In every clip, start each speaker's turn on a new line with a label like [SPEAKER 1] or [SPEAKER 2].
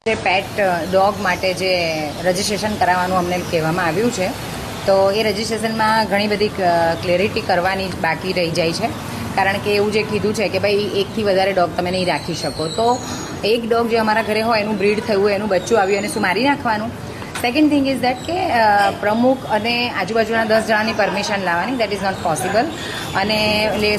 [SPEAKER 1] જે પેટ ડોગ માટે જે રજિસ્ટ્રેશન કરાવવાનું અમને કહેવામાં આવ્યું છે, તો એ રજિસ્ટ્રેશનમાં ઘણી બધી ક્લેરિટી કરવાની બાકી રહી જાય છે. કારણ કે એવું જે કીધું છે કે ભાઈ એકથી વધારે ડોગ તમે નહીં રાખી શકો. તો એક ડોગ જે અમારા ઘરે હોય એનું બ્રીડ થયું, એનું બચ્ચું આવ્યું, એને શું મારી નાખવાનું? સેકન્ડ થિંગ ઇઝ દેટ કે પ્રમુખ અને આજુબાજુના 10 જણાની પરમિશન લાવવાની, દેટ ઇઝ નોટ પોસિબલ. અને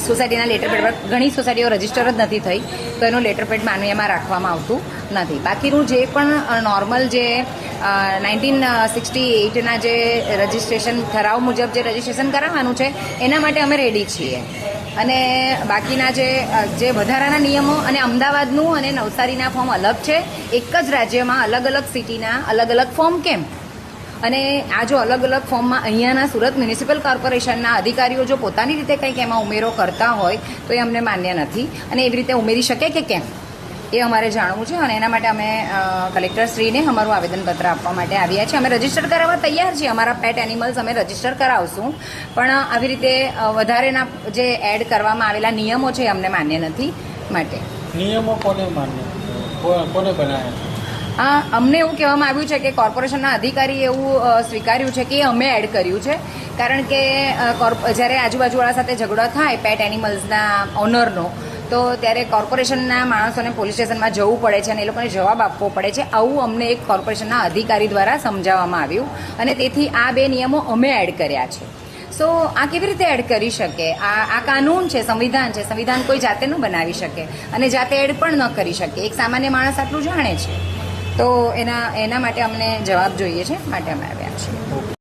[SPEAKER 1] સોસાયટીના લેટરપેડ પર ઘણી સોસાયટીઓ રજીસ્ટર જ નથી થઈ, તો એનું લેટરપેડ માનવીયમાં રાખવામાં આવતું નથી. બાકીનું જે પણ નોર્મલ જે 1968ના જે રજિસ્ટ્રેશન ઠરાવ મુજબ જે રજિસ્ટ્રેશન કરાવવાનું છે એના માટે અમે રેડી છીએ. અને બાકીના જે વધારાના નિયમો, અને અમદાવાદનું અને નવસારીના ફોર્મ અલગ છે. એક જ રાજ્યમાં અલગ અલગ સિટીના અલગ અલગ ફોર્મ કેમ? અને આ જો અલગ અલગ ફોર્મમાં અહીંયાના સુરત મ્યુનિસિપલ કોર્પોરેશનના અધિકારીઓ જો પોતાની રીતે કંઈક એમાં ઉમેરો કરતા હોય તો એ અમને માન્ય નથી. અને એવી રીતે ઉમેરી શકે કે કેમ, એ અમારે જાણવું છે. અને એના માટે અમે કલેક્ટરશ્રીને અમારું આવેદનપત્ર આપવા માટે આવ્યા છીએ. અમે રજીસ્ટર કરાવવા તૈયાર છીએ, અમારા પેટ એનિમલ્સ અમે રજીસ્ટર કરાવશું, પણ આવી રીતે વધારેના જે એડ કરવામાં આવેલા નિયમો છે એ અમને માન્ય નથી. માટે
[SPEAKER 2] નિયમો કોને માન્ય, કોને બનાવ્યા?
[SPEAKER 1] અમને એવું કહેવામાં આવ્યું છે કે કોર્પોરેશનના અધિકારી એવું સ્વીકાર્યું છે કે અમે એડ કર્યું છે. કારણ કે જ્યારે આજુબાજુવાળા સાથે ઝઘડો થાય પેટ એનિમલ્સના ઓનરનો, તો ત્યારે કોર્પોરેશનના માણસોને પોલીસ સ્ટેશનમાં જવું પડે છે અને એ લોકોને જવાબ આપવો પડે છે. આવું અમને એક કોર્પોરેશનના અધિકારી દ્વારા સમજાવવામાં આવ્યું, અને તેથી આ 2 નિયમો અમે એડ કર્યા છે. સો આ કેવી રીતે એડ કરી શકે? આ કાનૂન છે, સંવિધાન છે. સંવિધાન કોઈ જાતે ન બનાવી શકે અને જાતે એડ પણ ન કરી શકે. એક સામાન્ય માણસ આટલું જાણે છે. તો એના માટે અમને જવાબ જોઈએ છે, માટે અમે આવ્યા છીએ.